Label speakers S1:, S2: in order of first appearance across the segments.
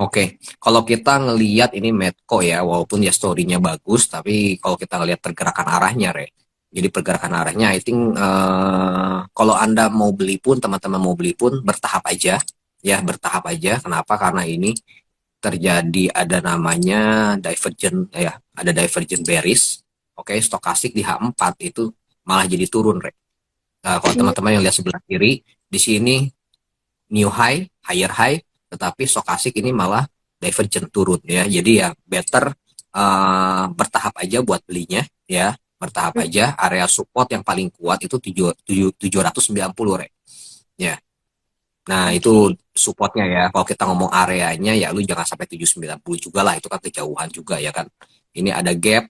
S1: Oke, kalau kita ngelihat ini Medco ya, walaupun ya story-nya bagus, tapi kalau kita ngelihat pergerakan arahnya, Re. Jadi pergerakan arahnya, I think kalau Anda mau beli pun, teman-teman mau beli pun, bertahap aja. Ya, bertahap aja. Kenapa? Karena ini terjadi ada namanya divergent, ya, ada divergent bearish. Oke, stokastik di H4 itu malah jadi turun, Re. Kalau
S2: Hmm,
S1: teman-teman yang lihat sebelah kiri, di sini new high, higher high, tetapi stokastik ini malah divergent turun ya. Jadi ya better bertahap aja buat belinya ya. Bertahap aja. Area support yang paling kuat itu 790 re. Ya. Nah, itu
S2: oke.
S1: supportnya ya. Kalau kita ngomong areanya ya lu jangan sampai 790 juga lah, itu kan kejauhan juga ya kan. Ini ada gap.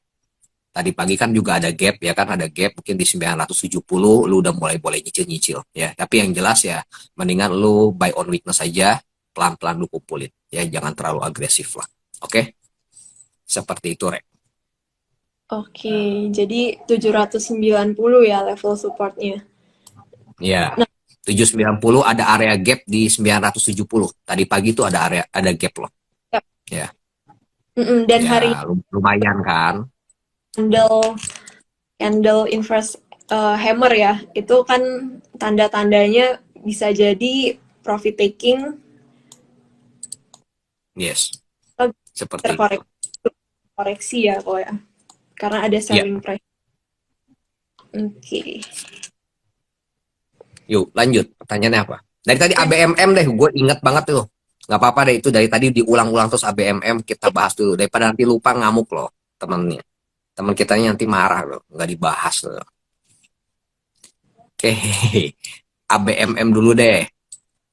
S1: Tadi pagi kan juga ada gap ya kan, ada gap mungkin di 970 lu udah mulai boleh nyicil-nyicil ya. Tapi yang jelas ya mendingan lu buy on weakness aja, pelan-pelan lu kumpulin ya, jangan terlalu agresif lah. Oke, seperti itu Rek.
S2: Oke, jadi 790 ya level supportnya.
S1: Ya.
S2: Nah,
S1: 790 ada area gap di 970. Tadi pagi tuh ada gap loh.
S2: ya.
S1: Ya.
S2: Dan
S1: Ya,
S2: hari
S1: lumayan kan.
S2: candle candle inverse hammer ya, itu kan tanda-tandanya bisa jadi profit taking
S1: Yes,
S2: atau
S1: seperti itu.
S2: terkoreksi koreksi ya kok ya, karena ada
S1: Ya,
S2: selling price. Oke.
S1: yuk lanjut. Pertanyaannya apa? Dari tadi
S2: Next,
S1: ABMM deh, gue inget banget tuh. Nggak apa-apa deh, itu dari tadi diulang-ulang terus ABMM kita bahas dulu. Daripada nanti lupa ngamuk loh temennya. Teman kitanya nanti marah loh, nggak dibahas loh. Oke, ABMM dulu deh.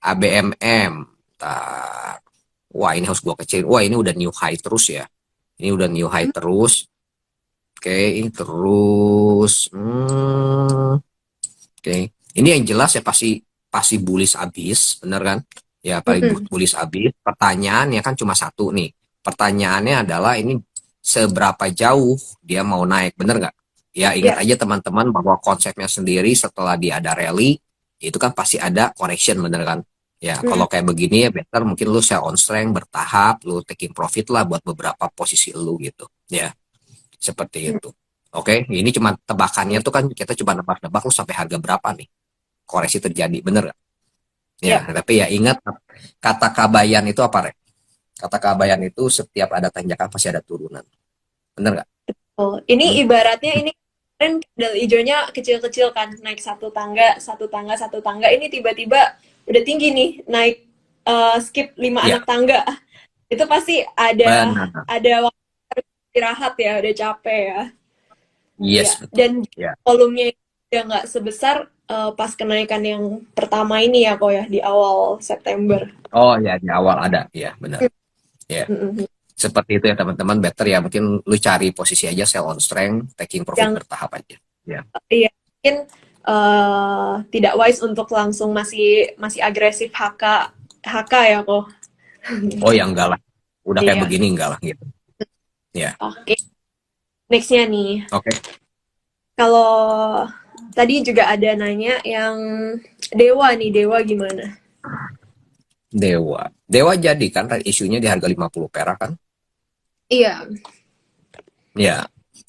S1: ABMM. Bentar. Wah, ini harus gue kecil. Wah, ini udah new high terus ya. Ini udah new high terus. Oke, ini terus. Oke, ini yang jelas ya pasti pasti bullish abis, bener kan? Ya paling bullish abis. Pertanyaannya kan cuma satu nih. Pertanyaannya adalah ini seberapa jauh dia mau naik, bener nggak? Ya ingat
S2: ya.
S1: aja teman-teman bahwa konsepnya sendiri setelah dia ada rally itu kan pasti ada correction, bener kan? Ya kalau kayak begini ya better mungkin lu sell on strength bertahap, lu taking profit lah buat beberapa posisi lu gitu. Ya seperti itu. Oke, ini cuma tebakannya tuh kan kita coba nebak-nebak lu sampai harga berapa nih koreksi terjadi, bener gak? Ya,
S2: Ya,
S1: tapi ya ingat kata kabayan itu apa, Rek? Kata kabayan itu setiap ada tanjakan pasti ada turunan, bener gak?
S2: oh, ini
S1: Hmm?
S2: ibaratnya ini kemarin candle hijaunya kecil-kecil kan, naik satu tangga, satu tangga, satu tangga. Ini tiba-tiba udah tinggi nih, naik skip 5 anak
S1: Ya,
S2: tangga. Itu pasti
S1: benar.
S2: ada waktu harus istirahat ya, udah capek ya. Iya,
S1: Yes, betul.
S2: dan
S1: Ya.
S2: volumenya udah nggak sebesar pas kenaikan yang pertama ini ya kok ya di awal September.
S1: Oh ya, di awal ada, ya benar. Ya,
S2: Mm-mm.
S1: seperti itu ya teman-teman. Better ya, mungkin lu cari posisi aja sell on strength, taking profit
S2: Yang
S1: bertahap aja. Ya.
S2: iya mungkin tidak wise untuk langsung masih masih agresif HK ya kok.
S1: Oh ya enggak lah, udah kayak
S2: Iya.
S1: begini enggak lah gitu. Ya,
S2: Oke, nextnya nih.
S1: oke.
S2: Kalau tadi juga ada nanya yang Dewa nih, Dewa gimana?
S1: Dewa. Dewa jadi kan isunya di harga 50 perak kan?
S2: Iya.
S1: Ya,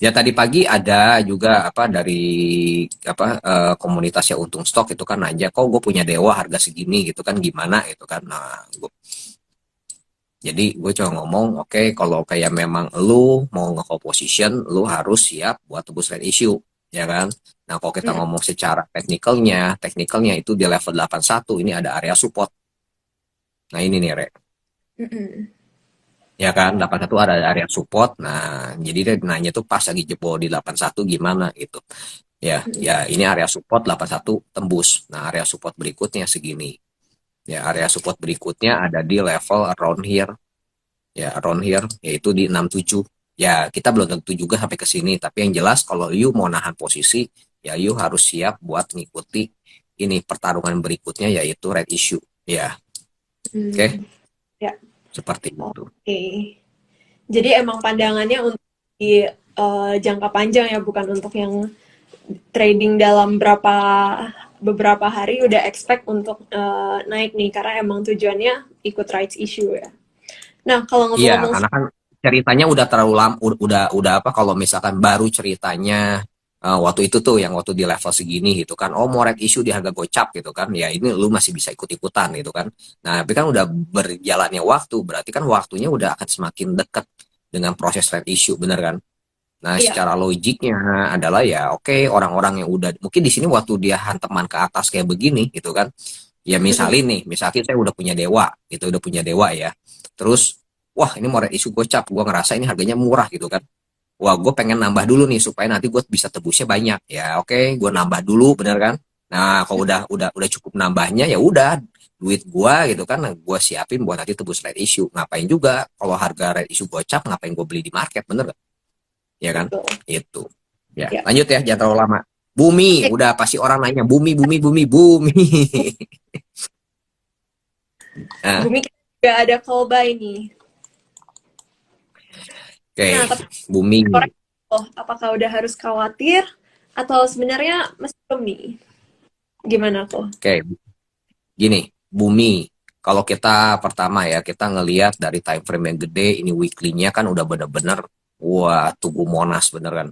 S1: ya tadi pagi ada juga apa dari apa komunitasnya Untung Stok itu kan aja, kok gue punya Dewa harga segini gitu kan gimana gitu kan. Nah, jadi gue cuma ngomong, oke, kalau kayak memang lu mau nge-hold position, lu harus siap buat tebus red issue, ya kan? Nah, kalau kita
S2: Mm,
S1: ngomong secara teknikalnya itu di level 81 ini ada area support. Nah, ini nih, Re.
S2: mm-mm.
S1: Ya kan, 81 ada area support. Nah, jadi dia nanya tuh pas lagi jebol di 81 gimana gitu. Ya,
S2: Mm-mm.
S1: ya ini area support 81 tembus. Nah, area support berikutnya segini. Ya, area support berikutnya ada di level around here. Ya, around here yaitu di 67. Ya, kita belum tentu juga sampai ke sini, tapi yang jelas kalau you mau nahan posisi, ya you harus siap buat ngikuti ini pertarungan berikutnya yaitu red issue. Ya, oke,
S2: Mm. Ya,
S1: seperti itu.
S2: oke. Jadi emang pandangannya untuk di jangka panjang ya, bukan untuk yang trading dalam beberapa hari udah expect untuk naik nih, karena emang tujuannya ikut rights issue ya. Nah, kalau
S1: Iya,
S2: ngomong-ngomong,
S1: karena kan ceritanya udah terlalu lama, udah apa kalau misalkan baru ceritanya waktu itu tuh yang waktu di level segini gitu kan, oh mau red issue di harga gocap gitu kan, ya ini lu masih bisa ikut-ikutan gitu kan. Nah, tapi kan udah berjalannya waktu, berarti kan waktunya udah akan semakin dekat dengan proses red issue, bener kan? Nah,
S2: iya,
S1: secara logiknya adalah ya oke, orang-orang yang udah mungkin di sini waktu dia hanteman ke atas kayak begini gitu kan. Ya
S2: mm-mm,
S1: misalnya nih, misalnya saya udah punya dewa, gitu udah punya dewa ya. Terus wah ini mau red issue gocap, gue ngerasa ini harganya murah gitu kan. Wah gue pengen nambah dulu nih supaya nanti gue bisa tebusnya banyak. Ya oke, gue nambah dulu, bener kan? Nah kalau udah cukup nambahnya ya udah duit gue gitu kan, gue siapin buat nanti tebus red issue. Ngapain juga kalau harga red issue gocap, ngapain gue beli di market, bener gak? Ya kan?
S2: betul.
S1: Itu. Ya
S2: Ya.
S1: lanjut ya, jangan terlalu lama. Bumi,
S2: Oke,
S1: udah pasti orang nanya bumi, bumi, bumi, bumi. Nah,
S2: Bumi kita juga ada Kolba ini. Nah,
S1: oke,
S2: tapi
S1: bumi.
S2: korek loh, apakah udah harus khawatir atau sebenarnya masih belum nih? Gimana tuh?
S1: Oke, gini, bumi. Kalau kita pertama ya, kita ngelihat dari time frame yang gede, ini weekly-nya kan udah bener-bener, wah, tugu Monas bener kan.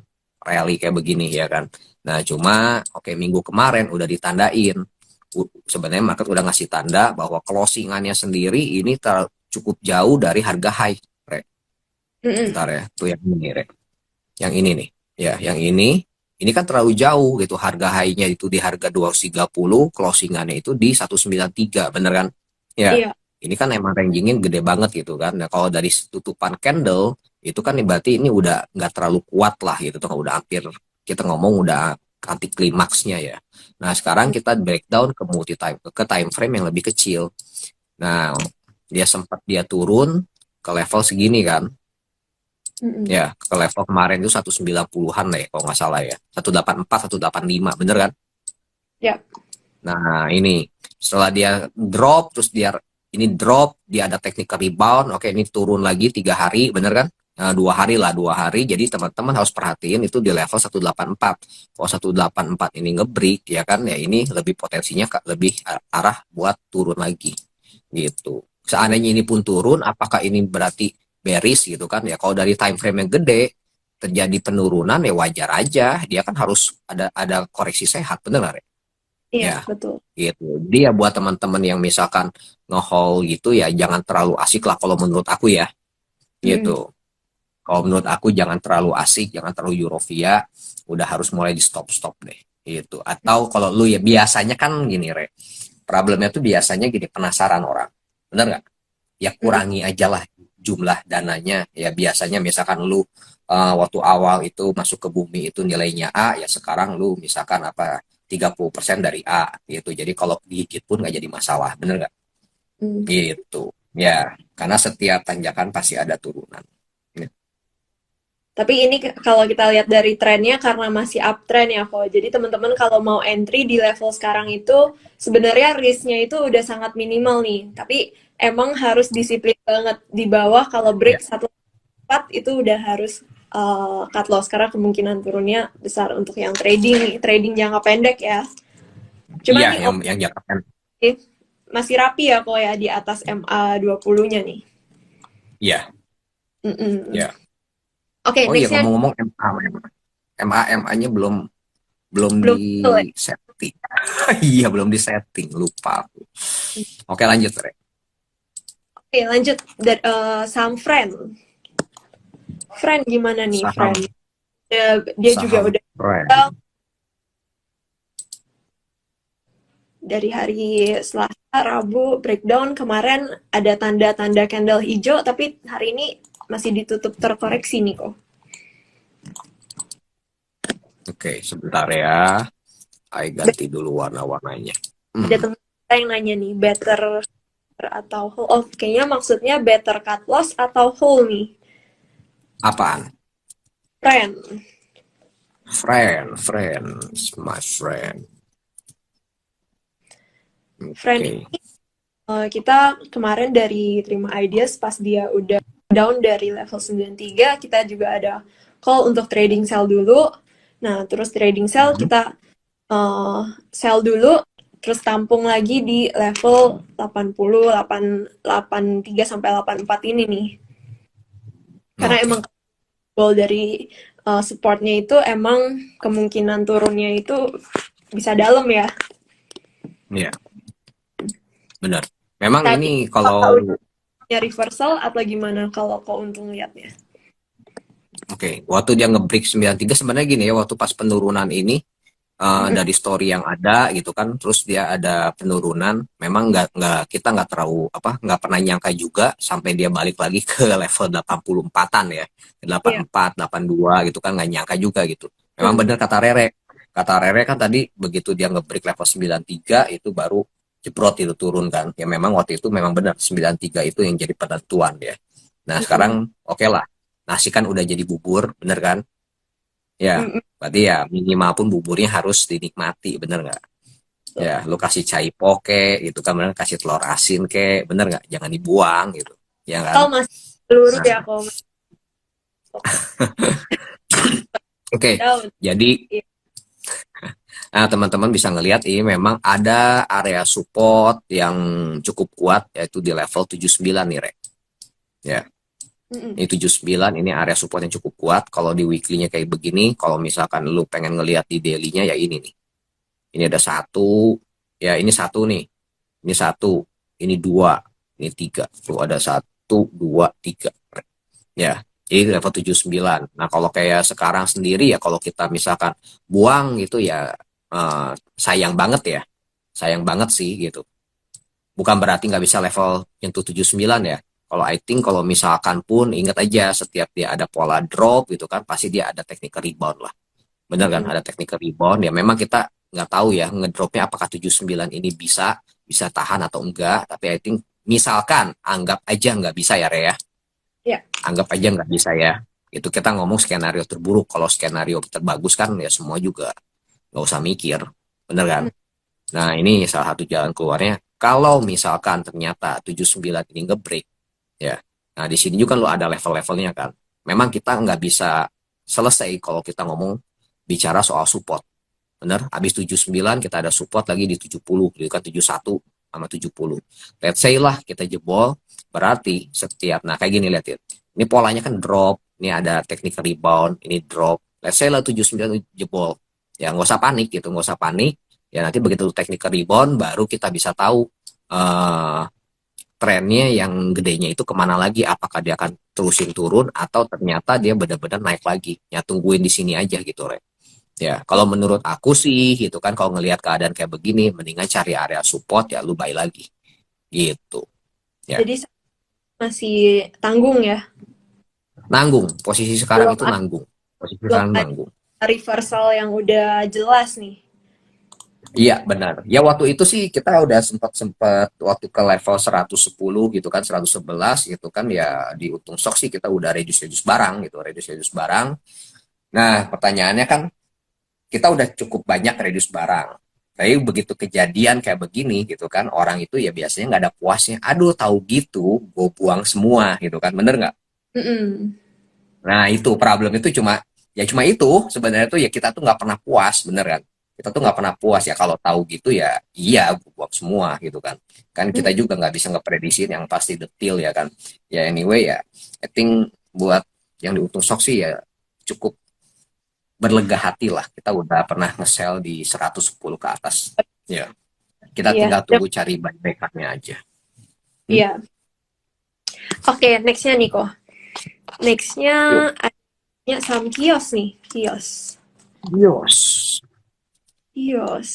S1: Rally kayak begini ya kan. Nah, cuma, oke, minggu kemarin udah ditandain. Sebenarnya market udah ngasih tanda bahwa closingannya sendiri ini cukup jauh dari harga high. Re.
S2: Mm-mm.
S1: Bentar ya, tuh yang ini, Re. Yang ini nih. Ya, yang ini kan terlalu jauh gitu. Harga high-nya itu di harga 230, closingannya itu di 193, bener kan? Ya,
S2: Iya,
S1: ini kan emang ranking-nya gede banget gitu kan. Nah, kalau dari tutupan candle, itu kan berarti ini udah nggak terlalu kuat lah gitu. Tuh, udah hampir, kita ngomong udah anti klimaksnya ya. Nah, sekarang kita breakdown ke time frame yang lebih kecil. Nah, dia turun ke level segini kan.
S2: mm-mm.
S1: Ya, ke level kemarin itu 190-an lah ya, kalau nggak salah ya. 184, 185, bener kan?
S2: Ya,
S1: Nah, ini setelah dia drop, terus dia ada technical rebound. Oke, ini turun lagi 3 hari, bener kan? Nah, 2 hari lah, 2 hari. Jadi teman-teman harus perhatiin itu di level 184. Kalau 184 ini ngebreak, ya kan? Ya ini lebih potensinya lebih arah buat turun lagi, gitu.
S2: mm,
S1: Seandainya ini pun turun, apakah ini berarti bearish gitu kan? Ya kalau dari time frame yang gede terjadi penurunan ya wajar aja. Dia kan harus ada koreksi sehat, bener nggak, Re?
S2: iya,
S1: Ya,
S2: betul.
S1: gitu. Dia buat teman-teman yang misalkan nge-haul gitu ya jangan terlalu asik lah kalau menurut aku ya,
S2: Mm-mm.
S1: gitu. Kalau menurut aku jangan terlalu asik, jangan terlalu euforia, udah harus mulai di stop-stop deh. Gitu. Atau kalau lu ya biasanya kan gini, Re. Problemnya tuh biasanya gini, penasaran orang. Bener nggak? Ya
S2: Mm-mm.
S1: kurangi aja lah jumlah dananya. Ya biasanya misalkan lu waktu awal itu masuk ke bumi itu nilainya A, ya sekarang lu misalkan apa 30% dari A gitu. Jadi kalau digigit pun nggak jadi masalah, bener nggak?
S2: Mm.
S1: Gitu. Ya, karena setiap tanjakan pasti ada turunan.
S2: Tapi ini kalau kita lihat dari trennya karena masih uptrend ya kok. Jadi teman-teman kalau mau entry di level sekarang itu sebenarnya risknya itu udah sangat minimal nih. Tapi emang harus disiplin banget di bawah kalau
S1: Ya,
S2: break 1,4 itu udah harus cut loss karena kemungkinan turunnya besar untuk yang trading trading jangka pendek ya.
S1: iya
S2: Cuman nih
S1: yang jangka pendek.
S2: oke, masih rapi ya kok ya di atas MA 20-nya nih.
S1: Iya,
S2: Mm-mm.
S1: ya.
S2: Oke,
S1: Oh iya
S2: nextnya
S1: ngomong-ngomong MA-nya belum belum
S2: belum
S1: di
S2: full ya.
S1: setting. Iya, belum di setting, lupa aku. Oke, lanjut, Re.
S2: Oke, lanjut. Saham Friend. Friend gimana nih, Friend?
S1: Saham
S2: Dia juga
S1: saham
S2: udah
S1: brand.
S2: dari hari Selasa, Rabu, breakdown. Kemarin ada tanda-tanda candle hijau, tapi hari ini masih ditutup terkoreksi nih kok.
S1: Oke, sebentar ya. Saya ganti dulu warna-warnanya.
S2: Ada
S1: Hmm,
S2: teman kita yang nanya nih, better atau whole? Oh, kayaknya maksudnya better cut loss atau whole nih,
S1: apaan?
S2: Friend.
S1: Friends, my friend.
S2: Friend
S1: Oke.
S2: kita kemarin dari terima ideas pas dia udah down dari level 93 kita juga ada call untuk trading sell dulu. Nah, terus trading sell
S1: Mhm.
S2: kita sell dulu terus tampung lagi di level 80, 83 sampai 84 ini nih. Karena emang
S1: Oke,
S2: goal dari supportnya itu emang kemungkinan turunnya itu bisa dalam ya.
S1: iya, benar. Memang
S2: Saat ini
S1: ini kalau
S2: apakah udah reversal atau gimana kalau kau untung lihatnya?
S1: Oke, waktu dia nge-break 93 sebenarnya gini ya, waktu pas penurunan ini
S2: Mm-mm.
S1: dari story yang ada gitu kan, terus dia ada penurunan, memang nggak kita nggak terlalu nggak pernah nyangka juga sampai dia balik lagi ke level 84-an ya,
S2: Iya.
S1: 84, 82 gitu kan, nggak nyangka juga gitu. Memang
S2: Hmm.
S1: bener kata Rere kan tadi begitu dia nge-break level 93 itu baru jebrot itu turun kan, ya memang waktu itu memang benar 93 itu yang jadi penentuan ya. Nah
S2: Mm-mm.
S1: sekarang oke lah, nasi kan udah jadi bubur, bener kan? Ya,
S2: Mm-mm.
S1: berarti ya minimal pun buburnya harus dinikmati, bener nggak?
S2: Betul.
S1: Ya, lu kasih caipo ke, itu kan bener, kasih telur asin ke, bener nggak? Jangan dibuang gitu, ya kan?
S2: Kau masih peluru
S1: Nah,
S2: ya kau masuk.
S1: oke.
S2: Daun.
S1: Jadi,
S2: Iya.
S1: teman-teman bisa ngelihat ini memang ada area support yang cukup kuat, yaitu di level 79 nih, Rek. Ya,
S2: Mm-mm.
S1: ini 79, ini area support yang cukup kuat. Kalau di weekly-nya kayak begini, kalau misalkan lu pengen ngelihat di daily-nya ya ini nih. Ini ada satu, ya ini satu nih. Ini satu, ini dua, ini tiga. Tuh ada satu, dua, tiga. Ya, jadi level 79. Nah, kalau kayak sekarang sendiri ya, kalau kita misalkan buang gitu ya, sayang banget ya. Sayang banget sih gitu. Bukan berarti nggak bisa level nyentuh 79 ya. Kalau I think kalau misalkan pun ingat aja setiap dia ada pola drop gitu kan, pasti dia ada technical rebound lah. Bener kan?
S2: Mm-mm.
S1: Ada technical rebound. Ya memang kita nggak tahu ya ngedropnya apakah 79 ini bisa tahan atau enggak. Tapi I think misalkan anggap aja nggak bisa ya Rea.
S2: Ya.
S1: Anggap aja nggak bisa ya. Itu kita ngomong skenario terburuk. Kalau skenario terbagus kan ya semua juga nggak usah mikir. Bener kan?
S2: Mm.
S1: Nah ini salah satu jalan keluarnya. Kalau misalkan ternyata 79 ini ngebreak ya. Nah di sini juga lo ada level-levelnya kan. Memang kita nggak bisa selesai kalau kita ngomong bicara soal support. Bener, habis 79 kita ada support lagi di 70, jadi kan 71 sama 70. Let's say lah kita jebol, berarti setiap, nah kayak gini lihat ya. Ini polanya kan drop, ini ada technical rebound, ini drop. Let's say lah 79 jebol. Ya nggak usah panik gitu, nggak usah panik. Ya nanti begitu technical rebound, baru kita bisa tahu uh, trennya yang gedenya itu kemana lagi. Apakah dia akan terusin turun atau ternyata dia benar-benar naik lagi. Ya tungguin di sini aja gitu, Re. Ya, kalau menurut aku sih gitu kan kalau ngelihat keadaan kayak begini mendingan cari area support ya lu buy lagi gitu. Ya,
S2: Jadi masih tanggung ya.
S1: nanggung. Posisi sekarang
S2: Belum
S1: itu
S2: ada,
S1: nanggung. Posisi
S2: belum
S1: sekarang
S2: ada
S1: nanggung.
S2: reversal yang udah jelas nih.
S1: Iya, benar. Ya waktu itu sih kita udah sempat waktu ke level 110 gitu kan 111 gitu kan ya di untung sok sih kita udah reduce barang gitu, reduce barang. Nah, pertanyaannya kan kita udah cukup banyak reduce barang. Tapi begitu kejadian kayak begini gitu kan, orang itu ya biasanya nggak ada puasnya. Aduh, tahu gitu, gue buang semua gitu kan, bener nggak?
S2: Mm-mm.
S1: Nah itu problem itu cuma itu sebenarnya tuh ya kita tuh nggak pernah puas, bener kan? Kita tuh nggak pernah puas ya kalau tahu gitu ya, iya gue buang semua gitu kan. Kan kita
S2: Mm-mm.
S1: juga nggak bisa ngeprediksi yang pasti detail ya kan. Ya anyway ya, I think buat yang diuntung sok sih ya cukup berlega hati lah. Kita udah pernah nge-sell di 110 ke atas. Ya, kita
S2: Iya.
S1: tinggal tunggu cari buy-backupnya aja. Hmm?
S2: Iya. Oke, nextnya nih kok. Nextnya
S1: Yuk.
S2: adanya saham kios nih, kios.
S1: Yos.
S2: Kios.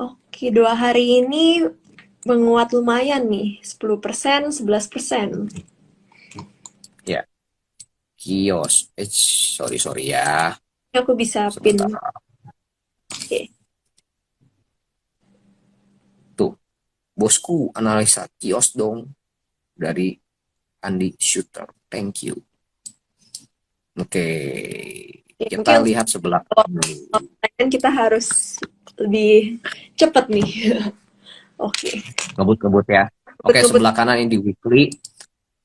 S2: Oke, 2 hari ini menguat lumayan nih, 10%, 11%.
S1: Ya, kios. Sorry ya.
S2: Ini aku bisa pin.
S1: Sebentar.
S2: Oke.
S1: Tuh, bosku analisa kios dong dari Andi Shooter. Thank you. Oke,
S2: Oke,
S1: kita
S2: mungkin untuk
S1: lihat sebelah
S2: kan kita harus lebih cepat nih. Oke.
S1: ngebut-ngebut ya. Oke,
S2: Ngebut-ngebut.
S1: sebelah kanan ini di weekly.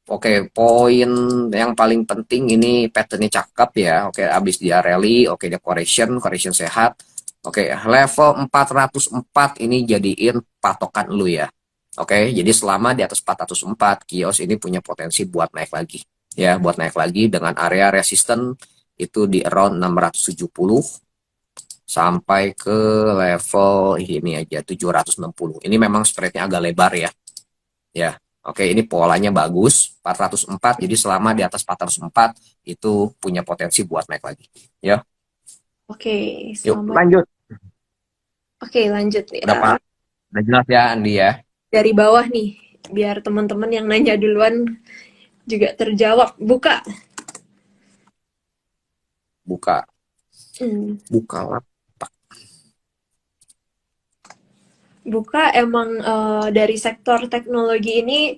S1: Oke, poin yang paling penting ini patternnya cakep ya. Oke, abis dia rally, oke dia correction sehat. Oke, level 404 ini jadiin patokan lu ya. Oke, jadi selama di atas 404, kios ini punya potensi buat naik lagi. Ya, buat naik lagi dengan area resisten itu di around 670 sampai ke level ini aja 760. Ini memang spreadnya agak lebar ya. Ya. Oke, ini polanya bagus, 404. Jadi selama di atas 404 itu punya potensi buat naik lagi. Ya.
S2: Oke,
S1: Yuk,
S2: selamat.
S1: lanjut.
S2: Oke, lanjut
S1: Udah
S2: ya.
S1: Pak, udah jelas ya Andi ya.
S2: Dari bawah nih, biar teman-teman yang nanya duluan juga terjawab. Buka.
S1: Buka,
S2: Hmm.
S1: buka lah.
S2: Buka emang dari sektor teknologi ini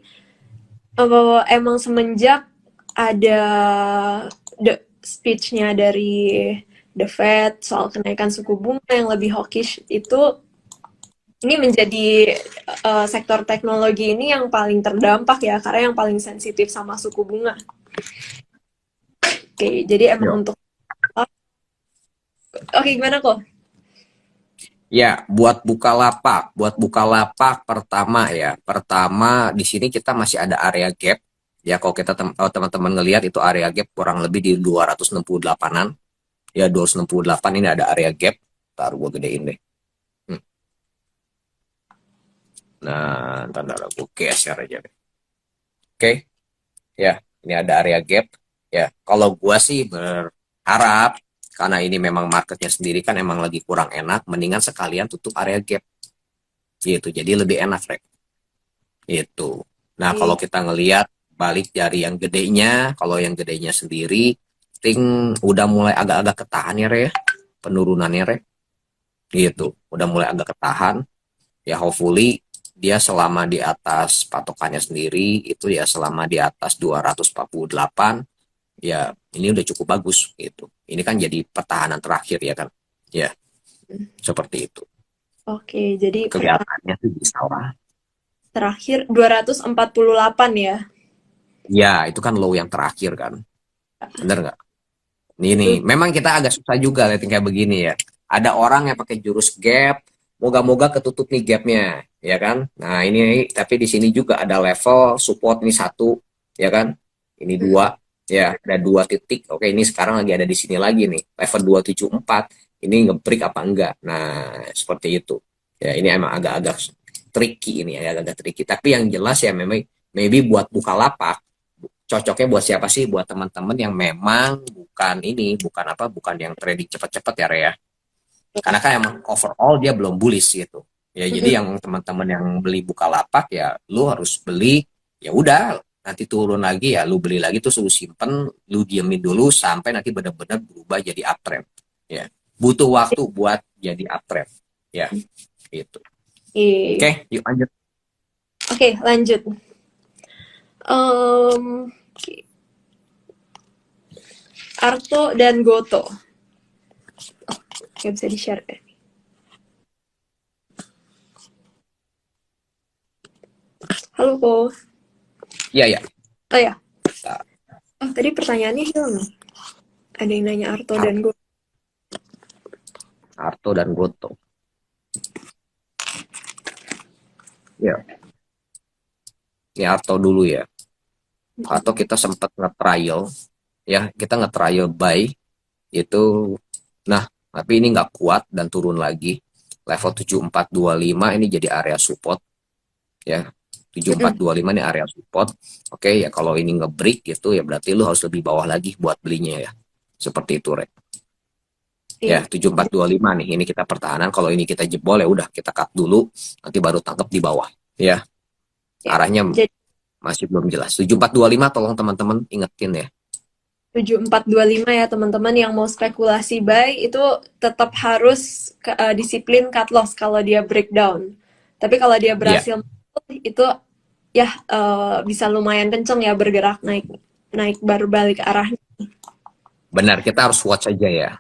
S2: emang semenjak ada the speech-nya dari The Fed soal kenaikan suku bunga yang lebih hawkish itu, ini menjadi sektor teknologi ini yang paling terdampak ya, karena yang paling sensitif sama suku bunga. Oke, jadi emang
S1: Yuk.
S2: untuk oke, gimana kok?
S1: Ya, buat buka lapak pertama ya. Pertama di sini kita masih ada area gap. Ya, kalau kita kalau teman-teman ngelihat itu area gap kurang lebih di 268-an. Ya, 268 ini ada area gap. Taruh gue gedein deh. Hmm. Nah, ntar gue geser aja deh. Oke, ya, ini ada area gap. Ya, kalau gua sih berharap karena ini memang marketnya sendiri kan emang lagi kurang enak, mendingan sekalian tutup area gap gitu. Jadi lebih enak, Rek. Itu. Nah, kalau kita ngelihat balik dari yang gedenya, kalau yang gedenya sendiri, ting udah mulai agak-agak ketahan ya, Re, ya. Penurunannya, Re. Gitu. Udah mulai agak ketahan. Ya, hopefully dia selama di atas patokannya sendiri, itu ya selama di atas 248, ya ini udah cukup bagus gitu. Ini kan jadi pertahanan terakhir ya kan. Ya, seperti itu.
S2: Oke, jadi pertahanan
S1: Kelihatannya sih bisa lah.
S2: terakhir 248 ya.
S1: Ya, itu kan low yang terakhir kan. Bener nggak? Ini nih,
S2: Itu
S1: memang kita agak susah juga lihat kayak begini ya. Ada orang yang pakai jurus gap, moga-moga ketutup nih gapnya, ya kan? Nah ini tapi di sini juga ada level support ini satu, ya kan? Ini dua, ya ada dua titik. Oke ini sekarang lagi ada di sini lagi nih, level 274. Ini ngebreak apa enggak? Nah seperti itu. Ya ini emang agak-agak tricky ini, agak-agak tricky. Tapi yang jelas ya memang maybe buat buka lapak cocoknya buat siapa sih? Buat teman-teman yang memang bukan yang trading cepat-cepat ya, Rea. Karena kan emang overall dia belum bullish gitu. Ya, jadi yang teman-teman yang beli Bukalapak ya, lu harus beli, ya udah nanti turun lagi ya, lu beli lagi tuh lu simpen, lu diemin dulu sampai nanti benar-benar berubah jadi uptrend. Ya, butuh waktu buat jadi uptrend. Ya, gitu.
S2: oke.
S1: Oke, yuk lanjut.
S2: Oke, lanjut. Oke. Arto dan Goto. Nggak bisa di-share kan? Halo, Ko.
S1: Iya, ya.
S2: Oh ya. Oh, tadi pertanyaannya hilang. Ada yang nanya Arto dan Goto.
S1: Arto dan Goto. Ya, ini Arto dulu ya. Atau kita sempat nge-trial ya, kita nge-trial buy itu, nah tapi ini nggak kuat dan turun lagi level 7425 ini jadi area support ya, 7425 ini area support. Oke ya, kalau ini nge-break gitu ya berarti lu harus lebih bawah lagi buat belinya ya, seperti itu Rek. Ya
S2: Oke.
S1: 7425 nih, ini kita pertahanan, kalau ini kita jebol ya udah kita cut dulu, nanti baru tangkap di bawah ya.
S2: Ya.
S1: Arahnya
S2: Jadi
S1: masih belum jelas. 7425 tolong teman-teman ingetin ya.
S2: 7425 ya teman-teman yang mau spekulasi buy itu tetap harus disiplin cut loss kalau dia breakdown. Tapi kalau dia
S1: Iya,
S2: berhasil itu ya bisa lumayan kenceng ya bergerak naik naik baru balik arahnya.
S1: benar, kita harus watch aja ya.